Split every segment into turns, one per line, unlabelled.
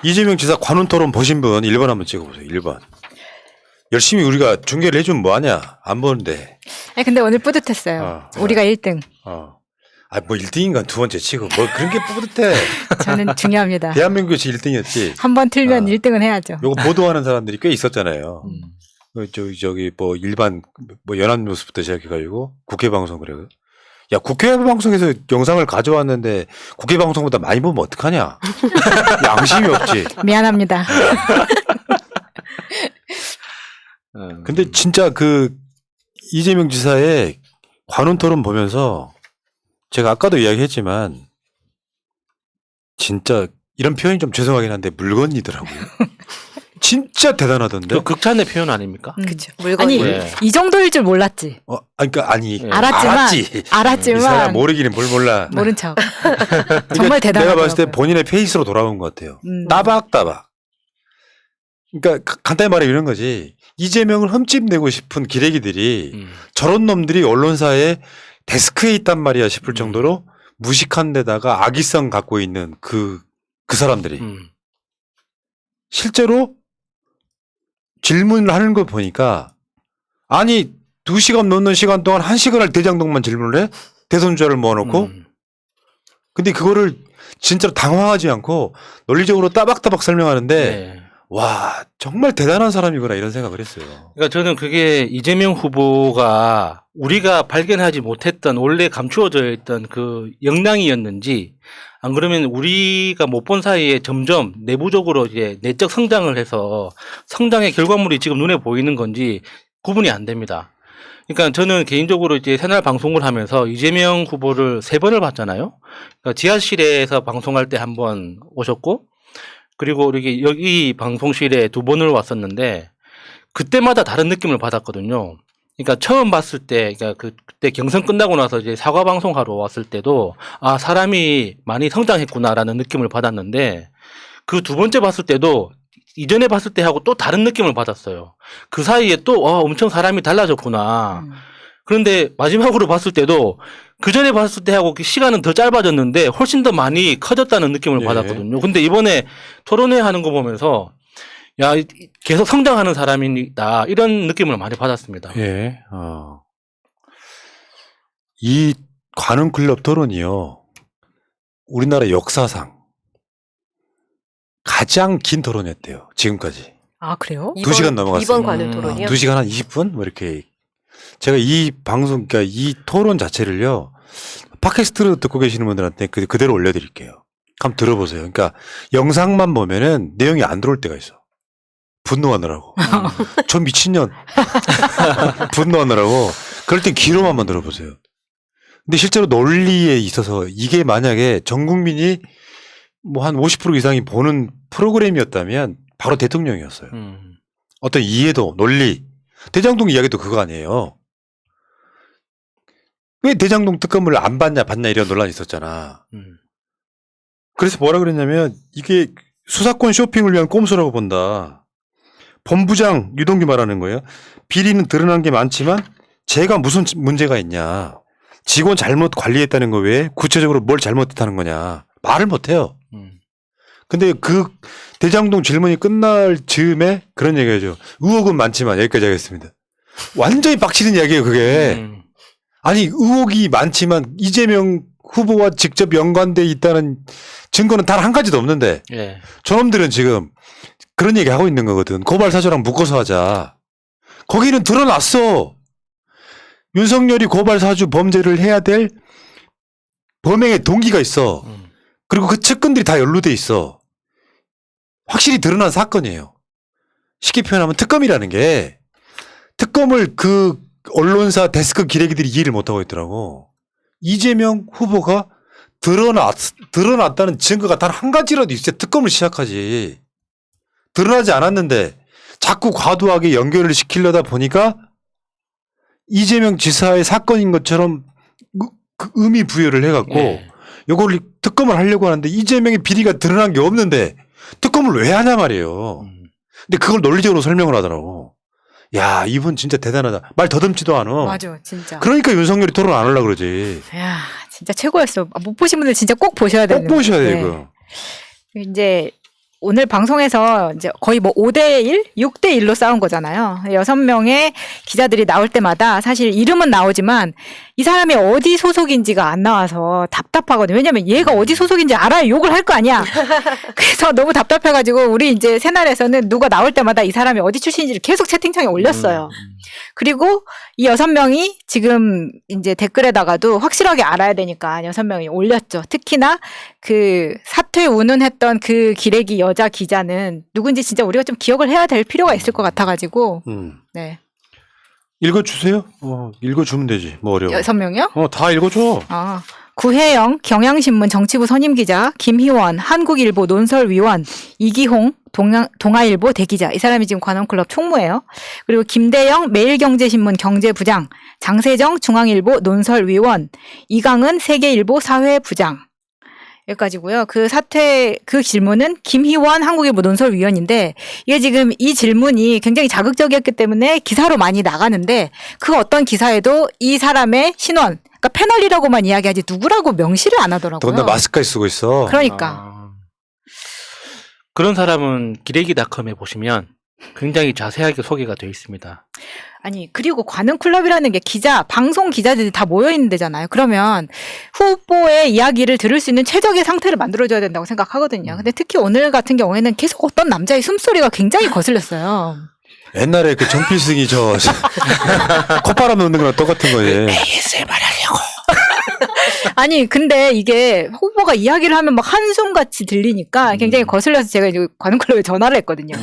이재명 지사 관훈 토론 보신 분 1번 한번 찍어보세요. 1번. 열심히 우리가 중계를 해주면 뭐하냐. 안 보는데.
근데 오늘 뿌듯했어요. 우리가 1등.
뭐 1등인가 두 번째 치고 뭐 그런 게 뿌듯해.
저는 중요합니다.
대한민국에서 1등이었지.
한 번 틀면 1등은 해야죠.
요거 보도하는 사람들이 꽤 있었잖아요. 저기 뭐 일반 뭐 연합뉴스부터 시작해가지고 국회 방송 그래요. 야 국회 방송에서 영상을 가져왔는데 국회 방송보다 많이 보면 어떡하냐. 양심이 없지.
미안합니다.
근데 진짜 그 이재명 지사의 관훈 토론 보면서 제가 아까도 이야기했지만 진짜 이런 표현이 좀 죄송하긴 한데 물건이더라고요. 진짜 대단하던데.
그 극찬의 표현 아닙니까?
그렇죠.
아니
네.
이 정도일 줄 몰랐지. 알았지만
이 사람 모르기는 뭘 몰라.
모른 척.
그러니까
정말 대단하더라고요.
내가 봤을 때 본인의 페이스로 돌아온 것 같아요. 따박따박. 그러니까 간단히 말하면 이런 거지. 이재명을 흠집내고 싶은 기레기들이 저런 놈들이 언론사에 데스크에 있단 말이야 싶을 정도로 무식한 데다가 악의성 갖고 있는 그 사람들이 실제로 질문을 하는 거 보니까 아니 2시간 넘는 시간 동안 1시간을 대장동만 질문을 해? 대선주자를 모아놓고 근데 그거를 진짜로 당황하지 않고 논리적으로 따박따박 설명하는데
네.
와 정말 대단한 사람이구나 이런 생각을 했어요.
그러니까 저는 그게 이재명 후보가 우리가 발견하지 못했던 원래 감추어져 있던 그 역량이었는지 안 그러면 우리가 못 본 사이에 점점 내부적으로 이제 내적 성장을 해서 성장의 결과물이 지금 눈에 보이는 건지 구분이 안 됩니다. 그러니까 저는 개인적으로 이제 새날 방송을 하면서 이재명 후보를 3번을 봤잖아요. 그러니까 지하실에서 방송할 때 1번 오셨고 그리고 이렇게 여기 방송실에 2번을 왔었는데 그때마다 다른 느낌을 받았거든요. 그러니까 처음 봤을 때, 그러니까 그때 경선 끝나고 나서 이제 사과 방송하러 왔을 때도 아 사람이 많이 성장했구나라는 느낌을 받았는데 그 2번째 봤을 때도 이전에 봤을 때하고 또 다른 느낌을 받았어요. 그 사이에 또 엄청 사람이 달라졌구나. 그런데 마지막으로 봤을 때도 그 전에 봤을 때하고 시간은 더 짧아졌는데 훨씬 더 많이 커졌다는 느낌을 받았거든요. 근데 이번에 토론회 하는 거 보면서 야, 계속 성장하는 사람이다. 이런 느낌을 많이 받았습니다.
예. 이 관훈 클럽 토론이요. 우리나라 역사상 가장 긴 토론이었대요. 지금까지.
아, 그래요?
2시간 넘어갔어요.
이번 관훈 토론이요?
2시간 한 20분? 뭐 이렇게. 제가 이 방송, 그러니까 이 토론 자체를요. 팟캐스트로 듣고 계시는 분들한테 그대로 올려드릴게요. 한번 들어보세요. 그러니까 영상만 보면은 내용이 안 들어올 때가 있어. 분노하느라고. 저 미친년. 분노하느라고. 그럴 땐 귀로만 들어보세요. 근데 실제로 논리에 있어서 이게 만약에 전 국민이 뭐 한 50% 이상이 보는 프로그램이었다면 바로 대통령이었어요. 어떤 이해도, 논리. 대장동 이야기도 그거 아니에요. 왜 대장동 특검을 안 받냐, 받냐 이런 논란이 있었잖아. 그래서 뭐라 그랬냐면 이게 수사권 쇼핑을 위한 꼼수라고 본다. 본부장 유동규 말하는 거예요. 비리는 드러난 게 많지만 제가 무슨 문제가 있냐. 직원 잘못 관리했다는 거 외에 구체적으로 뭘 잘못했다는 거냐. 말을 못해요. 근데 그 대장동 질문이 끝날 즈음에 그런 얘기하죠. 의혹은 많지만 여기까지 하겠습니다. 완전히 빡치는 이야기예요 그게. 아니 의혹이 많지만 이재명 후보와 직접 연관돼 있다는 증거는 단 한 가지도 없는데
예.
저놈들은 지금 그런 얘기 하고 있는 거거든. 고발 사주랑 묶어서 하자. 거기는 드러났어. 윤석열이 고발 사주 범죄를 해야 될 범행의 동기가 있어. 그리고 그 측근들이 다 연루돼 있어. 확실히 드러난 사건이에요. 쉽게 표현하면 특검이라는 게 특검을 그 언론사 데스크 기레기들이 이해를 못하고 있더라고. 이재명 후보가 드러났다는 증거가 단 한 가지라도 있어야 특검을 시작하지. 드러나지 않았는데 자꾸 과도하게 연결을 시키려다 보니까 이재명 지사의 사건인 것처럼 그 의미 부여를 해갖고 이걸 특검을 하려고 하는데 이재명의 비리가 드러난 게 없는데 특검을 왜 하냐 말이에요. 근데 그걸 논리적으로 설명을 하더라고. 야, 이분 진짜 대단하다. 말 더듬지도 않아.
맞아, 진짜.
그러니까 윤석열이 토론 안 하려고 그러지.
야, 진짜 최고였어. 못 보신 분들 진짜 꼭 보셔야 돼요.
꼭 보셔야 돼요, 이거.
이제 오늘 방송에서 이제 거의 뭐 5대1, 6대1로 싸운 거잖아요. 6명의 기자들이 나올 때마다 사실 이름은 나오지만 이 사람이 어디 소속인지가 안 나와서 답답하거든요. 왜냐면 얘가 어디 소속인지 알아야 욕을 할 거 아니야. 그래서 너무 답답해가지고 우리 이제 새날에서는 누가 나올 때마다 이 사람이 어디 출신인지를 계속 채팅창에 올렸어요. 그리고 이 6명이 지금 이제 댓글에다가도 확실하게 알아야 되니까 6명이 올렸죠. 특히나 그 사퇴 운운했던 그 기레기 여자 기자는 누군지 진짜 우리가 좀 기억을 해야 될 필요가 있을 것 같아가지고. 네.
읽어주세요. 읽어주면 되지. 뭐 어려워.
6명이요?
다 읽어줘.
구혜영 경향신문 정치부 선임기자, 김희원 한국일보 논설위원, 이기홍 동아일보 대기자. 이 사람이 지금 관원클럽 총무예요. 그리고 김대영 매일경제신문 경제부장, 장세정 중앙일보 논설위원, 이강은 세계일보 사회부장. 여기까지고요. 그 사퇴 그 질문은 김희원 한국일보 논설위원인데 이게 지금 이 질문이 굉장히 자극적이었기 때문에 기사로 많이 나가는데 그 어떤 기사에도 이 사람의 신원, 그러니까 패널이라고만 이야기하지 누구라고 명시를 안 하더라고요.
더군다나 마스크까지 쓰고 있어.
그러니까.
그런 사람은 기레기닷컴에 보시면 굉장히 자세하게 소개가 되어 있습니다.
아니 그리고 관훈클럽이라는 게 방송 기자들이 다 모여있는 데잖아요. 그러면 후보의 이야기를 들을 수 있는 최적의 상태를 만들어줘야 된다고 생각하거든요. 근데 특히 오늘 같은 경우에는 계속 어떤 남자의 숨소리가 굉장히 거슬렸어요.
옛날에 그 정필승이 콧바람 넣는 거랑 똑같은 거예요.
ASMR 하려고.
아니 근데 이게 후보가 이야기를 하면 막 한숨같이 들리니까 굉장히 거슬려서 제가 이제 관훈클럽에 전화를 했거든요.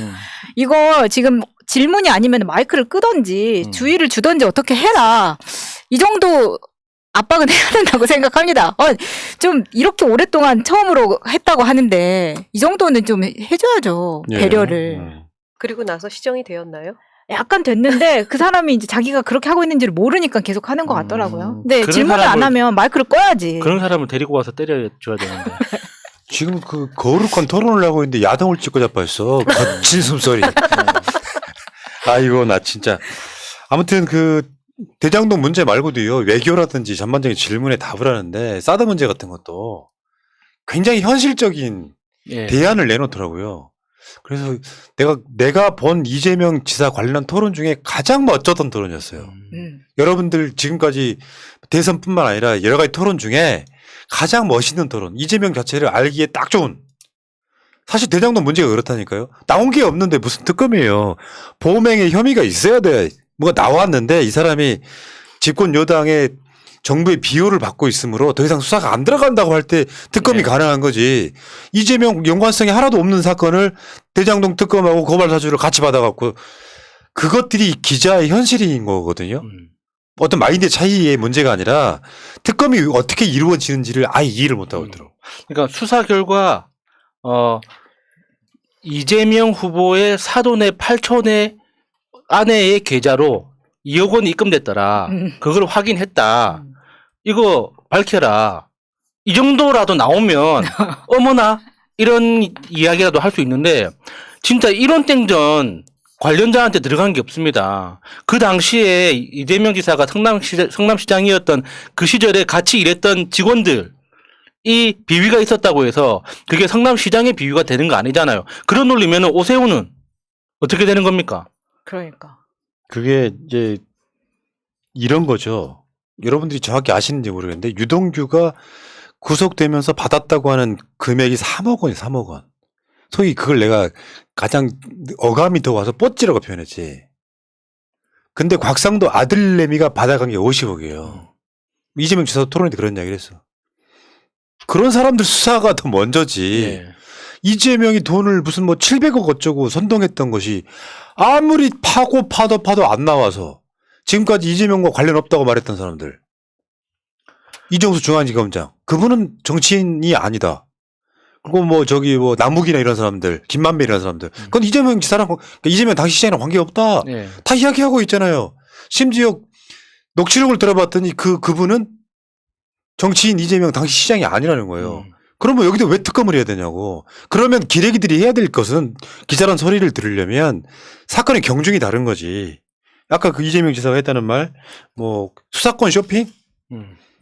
이거 지금 질문이 아니면 마이크를 끄던지 주의를 주던지 어떻게 해라. 이 정도 압박은 해야 된다고 생각합니다. 좀 이렇게 오랫동안 처음으로 했다고 하는데 이 정도는 좀 해줘야죠. 배려를.
그리고 나서 시정이 되었나요?
약간 됐는데 그 사람이 이제 자기가 그렇게 하고 있는지를 모르니까 계속 하는 것 같더라고요. 근데 질문을 안 하면 마이크를 꺼야지.
그런 사람을 데리고 와서 때려줘야 되는데.
지금 그 거룩한 토론을 하고 있는데 야동을 찍고 자빠졌어. 거친 숨소리. 아이고 나 진짜. 아무튼 그 대장동 문제 말고도요. 외교라든지 전반적인 질문에 답을 하는데 사드 문제 같은 것도 굉장히 현실적인 대안을 내놓더라고요. 그래서 내가 본 이재명 지사 관련 토론 중에 가장 멋졌던 토론이었어요. 여러분들 지금까지 대선뿐만 아니라 여러 가지 토론 중에 가장 멋있는 토론, 이재명 자체를 알기에 딱 좋은. 사실 대장동 문제가 그렇다니까요. 나온 게 없는데 무슨 특검이에요. 보험행위 혐의가 있어야 돼. 뭐가 나왔는데 이 사람이 집권 여당의 정부의 비호를 받고 있으므로 더 이상 수사가 안 들어간다고 할 때 특검이 가능한 거지. 이재명 연관성이 하나도 없는 사건을 대장동 특검하고 고발 사주를 같이 받아갖고 그것들이 기자의 현실인 거거든요. 어떤 마인드 차이의 문제가 아니라 특검이 어떻게 이루어지는지를 아예 이해를 못하고 있더라고요.
그러니까 수사 결과 이재명 후보의 사돈의 8촌의 아내의 계좌로 2억 원이 입금됐더라. 그걸 확인했다. 이거 밝혀라. 이 정도라도 나오면 어머나 이런 이야기라도 할 수 있는데 진짜 이런 땡전 관련자한테 들어간 게 없습니다. 그 당시에 이재명 지사가 성남시장이었던 그 시절에 같이 일했던 직원들 이 비위가 있었다고 해서 그게 성남시장의 비위가 되는 거 아니잖아요. 그런 논리면 오세훈은 어떻게 되는 겁니까?
그러니까.
그게 이제 이런 거죠. 여러분들이 정확히 아시는지 모르겠는데 유동규가 구속되면서 받았다고 하는 금액이 3억 원이에요. 3억 원. 소위 그걸 내가 가장 어감이 더 와서 뽀찌라고 표현했지. 근데 곽상도 아들내미가 받아간 게 50억이에요. 이재명 지사 토론에 그런 이야기를 했어. 그런 사람들 수사가 더 먼저지. 이재명이 돈을 무슨 700억 어쩌고 선동했던 것이 아무리 파도 안 나와서 지금까지 이재명과 관련 없다고 말했던 사람들. 이정수 중앙지검장. 그분은 정치인이 아니다. 그리고 남욱이나 이런 사람들, 김만배 이런 사람들. 그건 이재명 지사랑, 이재명 당시 시장이랑 관계없다. 다 이야기하고 있잖아요. 심지어 녹취록을 들어봤더니 그분은 정치인 이재명 당시 시장이 아니라는 거예요. 그러면 여기도 왜 특검을 해야 되냐고. 그러면 기레기들이 해야 될 것은 기자란 소리를 들으려면 사건의 경중이 다른 거지. 아까 그 이재명 지사가 했다는 말, 수사권 쇼핑?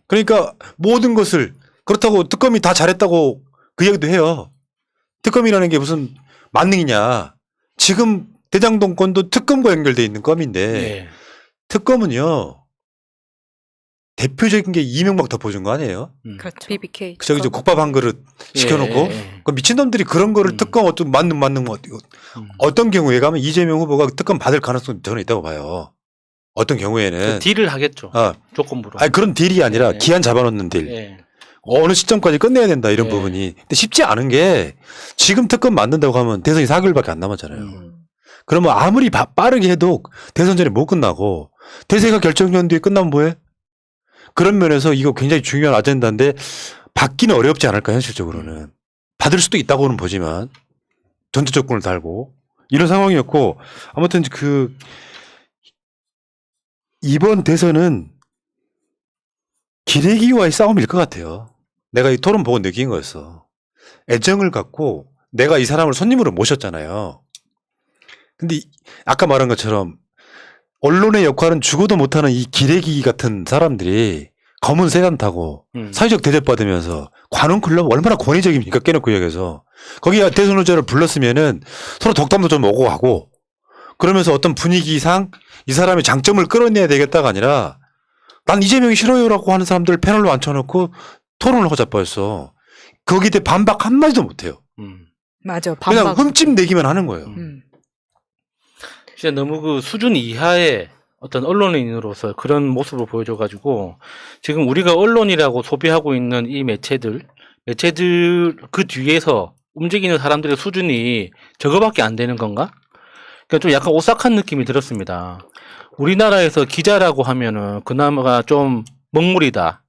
그러니까 모든 것을 그렇다고 특검이 다 잘했다고 그 이야기도 해요. 특검이라는 게 무슨 만능이냐. 지금 대장동 건도 특검과 연결돼 있는 건인데
예.
특검은요. 대표적인 게 이명박 덮어준 거 아니에요?
그렇죠.
BBK.
저기 저 국밥 한 그릇 시켜놓고 그 미친놈들이 그런 거를 특검 어떤 만능 뭐 어떤 경우에 가면 이재명 후보가 특검 받을 가능성이 저는 있다고 봐요. 어떤 경우에는
그 딜을 하겠죠.
아,
조건부로.
아니 그런 딜이 아니라
예.
기한 잡아놓는 딜.
예.
어느 시점까지 끝내야 된다 이런
예.
부분이. 근데 쉽지 않은 게 지금 특검 만든다고 하면 대선이 4개월밖에 안 남았잖아요. 그러면 아무리 빠르게 해도 대선 전에 못 끝나고 대세가 결정전 뒤에 끝나면 뭐해? 그런 면에서 이거 굉장히 중요한 아젠다인데 받기는 어렵지 않을까 현실적으로는. 받을 수도 있다고는 보지만 전제 조건을 달고 이런 상황이었고 아무튼 그 이번 대선은 기레기와의 싸움일 것 같아요. 내가 이 토론 보고 느낀 거였어. 애정을 갖고 내가 이 사람을 손님으로 모셨잖아요. 근데 아까 말한 것처럼 언론의 역할은 죽어도 못하는 이 기레기 같은 사람들이 검은 세단 타고 사회적 대접받으면서 관훈클럽 얼마나 권위적입니까? 깨놓고 여기서 거기 대선 후보자를 불렀으면은 서로 덕담도 좀 오고 하고 그러면서 어떤 분위기상 이 사람의 장점을 끌어내야 되겠다가 아니라 난 이재명이 싫어요라고 하는 사람들 패널로 앉혀놓고 토론을 하고 자빠졌어. 거기에 대해 반박 한마디도 못해요.
맞아.
그냥
반박.
흠집 내기만 하는 거예요.
진짜 너무 그 수준 이하의 어떤 언론인으로서 그런 모습을 보여줘가지고 지금 우리가 언론이라고 소비하고 있는 이 매체들 그 뒤에서 움직이는 사람들의 수준이 저거밖에 안 되는 건가? 그러니까 좀 약간 오싹한 느낌이 들었습니다. 우리나라에서 기자라고 하면은 그나마가 좀 먹물이다.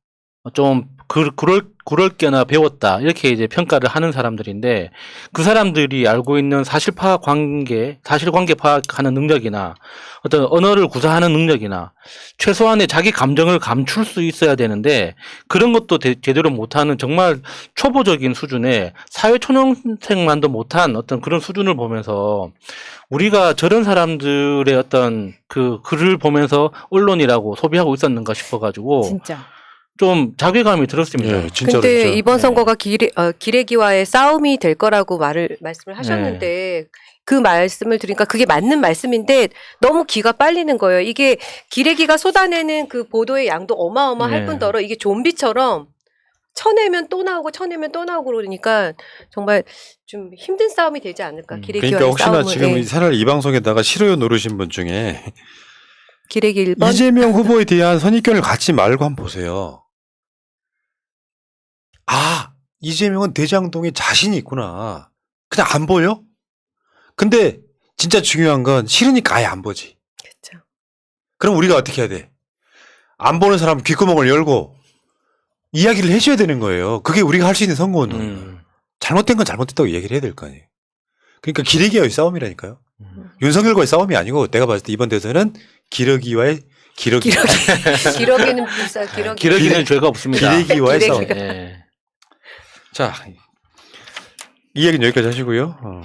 좀 그럴 게나 배웠다. 이렇게 이제 평가를 하는 사람들인데 그 사람들이 알고 있는 사실관계 파악하는 능력이나 어떤 언어를 구사하는 능력이나 최소한의 자기 감정을 감출 수 있어야 되는데 그런 것도 제대로 못하는 정말 초보적인 수준의 사회초년생만도 못한 어떤 그런 수준을 보면서 우리가 저런 사람들의 어떤 그 글을 보면서 언론이라고 소비하고 있었는가 싶어가지고
진짜.
좀 자괴감이 들었습니다.
예, 진짜로.
근데
진짜.
이번 선거가 기레기와의 싸움이 될 거라고 말씀을 하셨는데 그 말씀을 들으니까 그게 맞는 말씀인데 너무 기가 빨리는 거예요. 이게 기레기가 쏟아내는 그 보도의 양도 어마어마할
네.
뿐더러 이게 좀비처럼 쳐내면 또 나오고 쳐내면 또 나오고 그러니까 정말 좀 힘든 싸움이 되지 않을까. 기레기와의
그러니까 혹시나
싸움을.
지금
예.
차라리 이 방송에다가 싫어요 누르신 분 중에
기레기 1번.
이재명 후보에 대한 선입견을 갖지 말고 한번 보세요. 아, 이재명은 대장동에 자신이 있구나. 그냥 안 보여? 근데 진짜 중요한 건 싫으니까 아예 안 보지.
그렇죠.
그럼 우리가 어떻게 해야 돼? 안 보는 사람 귓구멍을 열고 이야기를 해줘야 되는 거예요. 그게 우리가 할 수 있는 선거는. 잘못된 건 잘못됐다고 얘기를 해야 될 거 아니에요. 그러니까 기레기와의 싸움이라니까요. 윤석열과의 싸움이 아니고 내가 봤을 때 이번 대선은 기러기와의 기러기.
기러기는 불사 기러기.
기러기는 죄가 없습니다.
기레기와의 싸움.
예.
자, 이 얘기는 여기까지 하시고요.